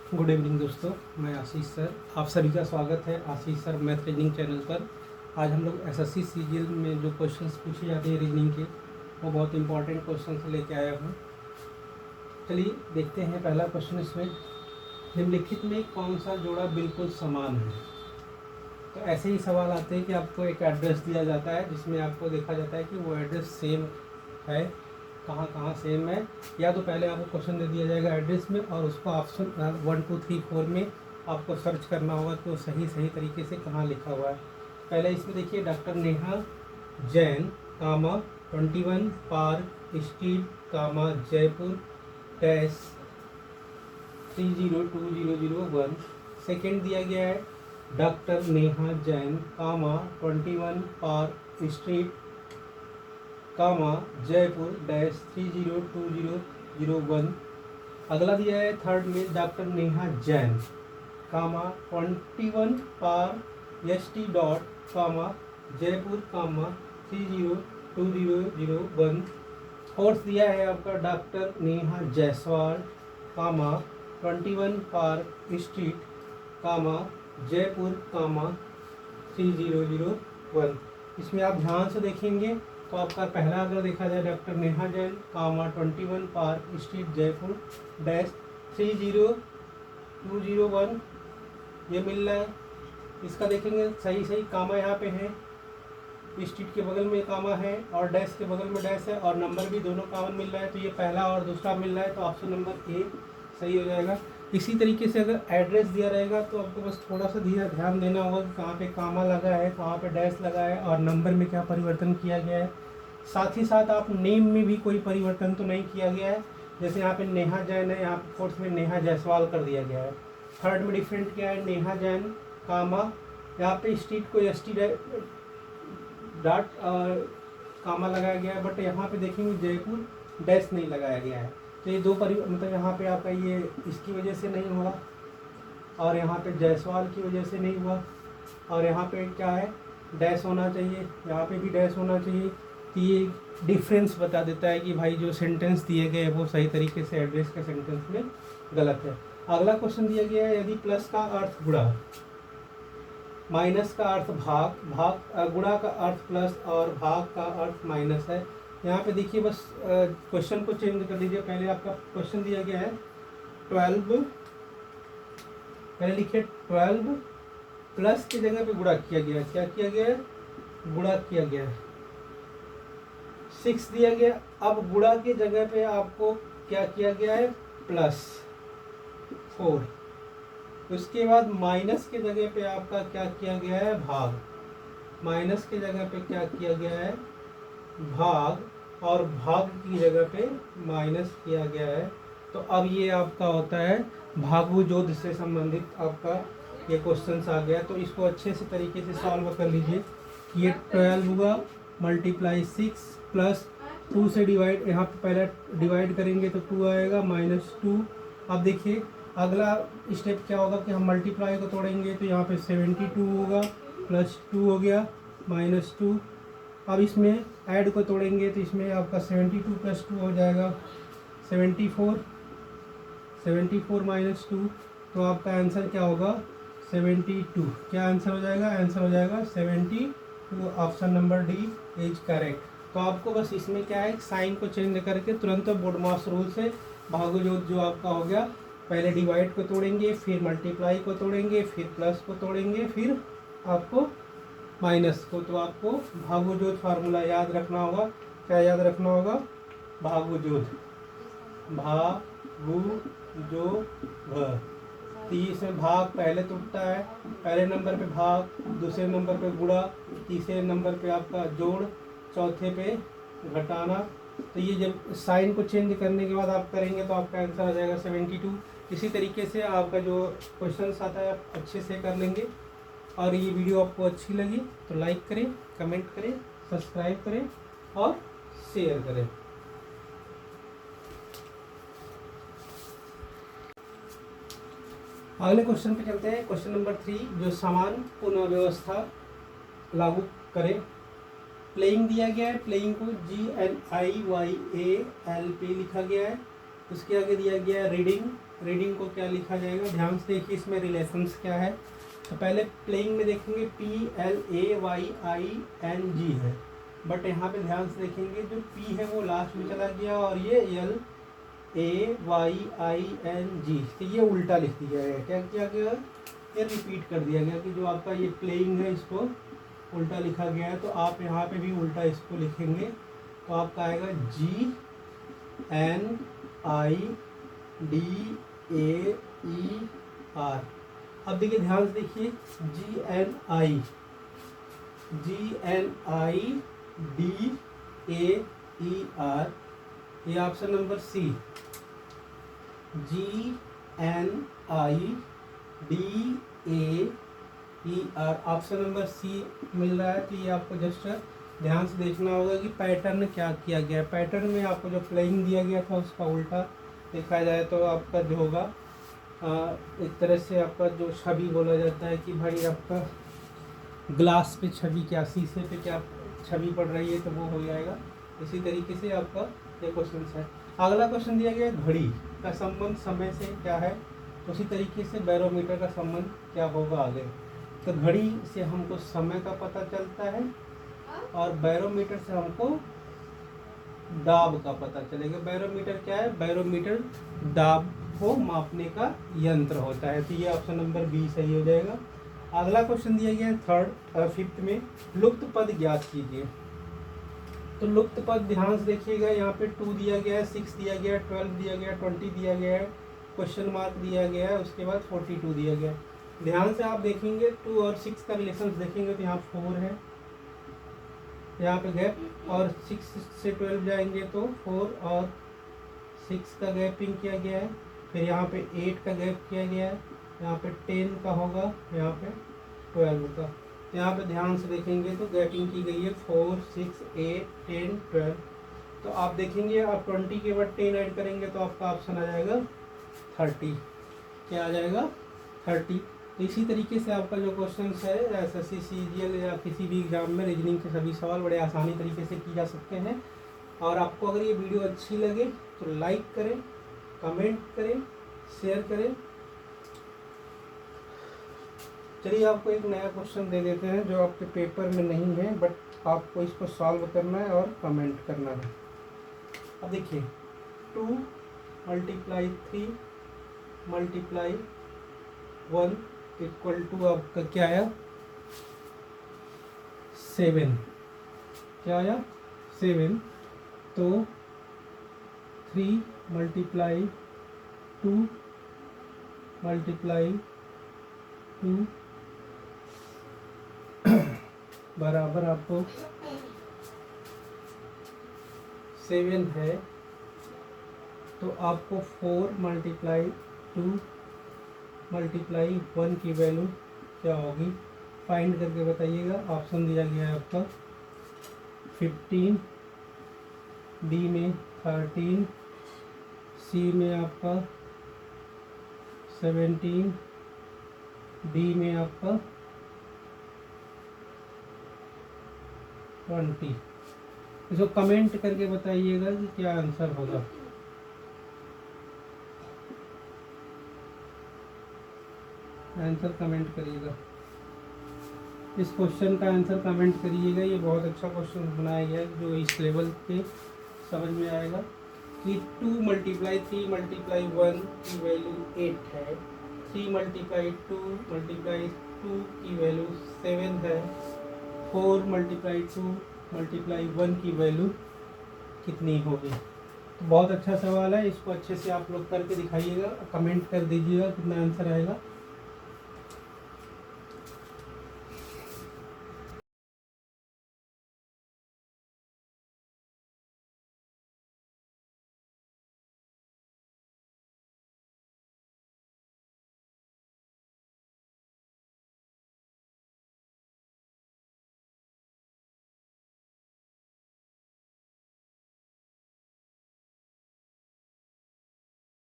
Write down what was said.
Good evening दोस्तों, मैं आशीष sir. आप सभी का स्वागत है आशीष सर मैथ रीजनिंग चैनल पर। आज हम लोग एसएससी सीजीएल में जो क्वेश्चंस पूछे जाते हैं रीजनिंग के, वो बहुत इंपॉर्टेंट क्वेश्चंस लेके आया हूँ। चलिए देखते हैं पहला क्वेश्चन इसमें। निम्नलिखित में कौन सा जोड़ा बिल्कुल समान है? तो ऐसे ही सवाल आते हैं कि आपको एक एड्रेस दिया जाता है जिसमें आपको देखा जाता है कि वो एड्रेस सेम है, कहाँ कहाँ सेम है। या तो पहले आपको क्वेश्चन दे दिया जाएगा एड्रेस में और उसको ऑप्शन 1 2 3 4 में आपको सर्च करना होगा कि वो सही तरीके से कहाँ लिखा हुआ है। पहले इसमें देखिए, doctor Neha Jain 21 park street Jaipur dash 302001। Second दिया गया है doctor Neha Jain 21 park street Jaipur dash 302001। अगला दिया है थर्ड में डॉक्टर नेहा जैन 21 पार एसटी डॉट जयपुर 302001। फोर्थ दिया है आपका doctor Neha Jaiswal 21 park street Jaipur 3001। इसमें आप ध्यान से देखेंगे तो आपका पहला अगर देखा जाए doctor Neha Jain 21 park street Jaipur dash 302001 ये मिल रहा है। इसका देखेंगे सही कामा यहाँ पे है, स्ट्रीट के बगल में कामा है और डैश के बगल में डैश है और नंबर भी दोनों कॉमन मिल रहा है, तो ये पहला और दूसरा मिल रहा है, तो ऑप्शन नंबर ए सही हो जाएगा। इसी तरीके से अगर एड्रेस दिया रहेगा तो आपको बस थोड़ा सा ध्यान देना होगा कि कहाँ पे कामा लगा है, कहाँ पे डैश लगा है और नंबर में क्या परिवर्तन किया गया है। साथ ही साथ आप नेम में भी कोई परिवर्तन तो नहीं किया गया है। जैसे यहाँ पे नेहा जैन है, यहाँ पे फोर्थ में नेहा जायसवाल कर दिया गया है। थर्ड में डिफरेंट क्या है, नेहा जैन यहाँ पे स्ट्रीट को एस टी डॉट कामा लगाया गया है, बट यहाँ पे देखेंगे जयपुर डैश नहीं लगाया गया है। तो ये दो मतलब यहाँ पे आपका ये इसकी वजह से नहीं हुआ और यहाँ पे जायसवाल की वजह से नहीं हुआ और यहाँ पे क्या है डैश होना चाहिए, यहाँ पे भी डैश होना चाहिए। तो ये डिफरेंस बता देता है कि भाई जो सेंटेंस दिए गए वो सही तरीके से एड्रेस के सेंटेंस में गलत है। अगला क्वेश्चन दिया गया है, यदि प्लस का अर्थ गुणा, माइनस का अर्थ भाग गुणा का अर्थ प्लस और भाग का अर्थ माइनस है। यहाँ पे देखिए बस क्वेश्चन को चेंज कर लीजिए। पहले आपका क्वेश्चन दिया गया है 12, पहले लिखिए 12 प्लस की जगह पे गुणा किया गया है। क्या किया गया है? गुणा किया गया है। 6 दिया गया, अब गुणा की जगह पे आपको क्या किया गया है? प्लस 4। उसके बाद माइनस की जगह पे आपका क्या किया गया है? भाग। माइनस की जगह पे क्या किया गया है? भाग, और भाग की जगह पे माइनस किया गया है। तो अब ये आपका होता है भागु जोड़ से संबंधित आपका ये क्वेश्चन आ गया। तो इसको अच्छे से तरीके से सॉल्व कर लीजिए। ये 12 हुआ मल्टीप्लाई 6 प्लस 2 से डिवाइड, यहाँ पे पहले डिवाइड करेंगे तो 2 आएगा -2। अब देखिए अगला स्टेप क्या होगा कि हम मल्टीप्लाई को तोड़ेंगे तो यहाँ पे 72 होगा, +2 हो गया -2। अब इसमें ऐड को तोड़ेंगे तो इसमें आपका 72 + 2 हो जाएगा 74, 74 -2, तो आपका आंसर क्या होगा? 72। क्या आंसर हो जाएगा? आंसर हो जाएगा 72। Option number D is correct. तो आपको बस इसमें क्या है, साइन को चेंज करके तुरंत बोर्ड मास रूल से भागो जो आपका हो गया, पहले डिवाइड को तोड़ेंगे, फिर मल्टीप्लाई को तोड़ेंगे, फिर प्लस को तोड़ेंगे, फिर आपको माइनस को। तो आपको भागुजोत फार्मूला याद रखना होगा। क्या याद रखना होगा? भागुजोत, तो इसमें भाग पहले टूटता है, पहले नंबर पे भाग, दूसरे नंबर पे गुणा, तीसरे नंबर पे आपका जोड़, चौथे पे घटाना। तो ये जब साइन को चेंज करने के बाद आप करेंगे तो आपका आंसर आ जाएगा 72। इसी तरीके से आपका जो क्वेश्चन आता है आप अच्छे से कर लेंगे। और ये वीडियो आपको अच्छी लगी तो लाइक करें, कमेंट करें, सब्सक्राइब करें और शेयर करें। अगले क्वेश्चन पे चलते हैं। क्वेश्चन नंबर 3, जो समान पुनर्व्यवस्था लागू करें। प्लेइंग दिया गया है, प्लेइंग को GNIYAL पे लिखा गया है। उसके आगे दिया गया है रीडिंग। रीडिंग को क्या लिखा जाएगा, ध्यान से देखिए इसमें रिलेशंस क्या है। तो पहले प्लेइंग में देखेंगे PLAYING है, बट यहाँ पे ध्यान से देखेंगे जो P है वो लास्ट में चला गया और ये LAYING, तो ये उल्टा लिख दिया गया। क्या किया गया, ये रिपीट कर दिया गया कि जो आपका ये प्लेइंग है इसको उल्टा लिखा गया है। तो आप यहाँ पे भी उल्टा इसको लिखेंगे तो आपका आएगा GNIDAER। अब देखिए ध्यान से देखिए GNIDAER, ये option number C, GNIDAER option number C मिल रहा है। तो ये आपको जस्ट ध्यान से देखना होगा कि पैटर्न क्या किया गया है। पैटर्न में आपको जो प्लेइंग दिया गया था उसका उल्टा देखा जाए तो आपका जो होगा एक तरह से आपका जो छवि बोला जाता है कि भाई आपका ग्लास पे छवि क्या, शीशे पे क्या छवि पड़ रही है, तो वो हो जाएगा। इसी तरीके से आपका ये क्वेश्चन है। अगला क्वेश्चन दिया गया है घड़ी का संबंध समय से क्या है, उसी तरीके से बैरोमीटर का संबंध क्या होगा आगे। तो घड़ी से हमको समय का पता चलता है और बैरोमीटर से हमको दाब का पता चलेगा। बैरोमीटर क्या है, बैरोमीटर दाब को मापने का यंत्र होता है। तो ये ऑप्शन नंबर बी सही हो जाएगा। अगला क्वेश्चन दिया गया है फिफ्थ में, लुप्त पद ज्ञात कीजिए। तो लुप्त पद ध्यान से देखिएगा, यहाँ पे 2 दिया गया है, 6 दिया गया है, 12 दिया गया है, 20 दिया गया है, क्वेश्चन मार्क दिया गया है, उसके बाद 42 दिया गया है। ध्यान से आप देखेंगे 2 और 6 का रिलेशन देखेंगे तो यहाँ 4 है, यहाँ पे गैप, और 6 से 12 जाएंगे तो 4 और 6 का गैपिंग किया गया है। फिर यहाँ पे 8 का गैप किया गया है, यहाँ पे 10 का होगा, यहाँ पे 12 का। यहाँ पे ध्यान से देखेंगे तो गैपिंग की गई है 4, 6, 8, 10, 12। तो आप देखेंगे आप 20 के बाद 10 ऐड करेंगे तो आपका ऑप्शन आ जाएगा 30। क्या आ जाएगा 30। तो इसी तरीके से आपका जो क्वेश्चन है SSC CGL या किसी भी एग्जाम में रीजनिंग के सभी सवाल बड़े आसानी तरीके से किए जा सकते हैं। और आपको अगर ये वीडियो अच्छी लगे तो लाइक करें, कमेंट करें, शेयर करें। चलिए आपको एक नया क्वेश्चन दे देते हैं जो आपके पेपर में नहीं है, बट आपको इसको सॉल्व करना है और कमेंट करना है। अब देखिए 2 × 3 × 1 इक्वल टू आपका क्या आया 7। क्या आया 7। तो 3 × 2 × 2 बराबर आपको 7 है। तो आपको 4 × 2 × 1 की वैल्यू क्या होगी, फाइंड करके बताइएगा। ऑप्शन दिया गया है आपका 15, बी में 13, सी में आपका 17, डी में आपका 20। इसको कमेंट करके बताइएगा कि क्या आंसर होगा। आंसर कमेंट करिएगा, इस क्वेश्चन का आंसर कमेंट करिएगा। ये बहुत अच्छा क्वेश्चन बनाया गया है जो इस लेवल पे समझ में आएगा कि 2 × 3 × 1 की वैल्यू 8 है, 3 × 2 × 2 की वैल्यू 7 है, 4 × 2 × 1 की वैल्यू कितनी होगी। तो बहुत अच्छा सवाल है, इसको अच्छे से आप लोग करके दिखाइएगा, कमेंट कर दीजिएगा कितना आंसर आएगा।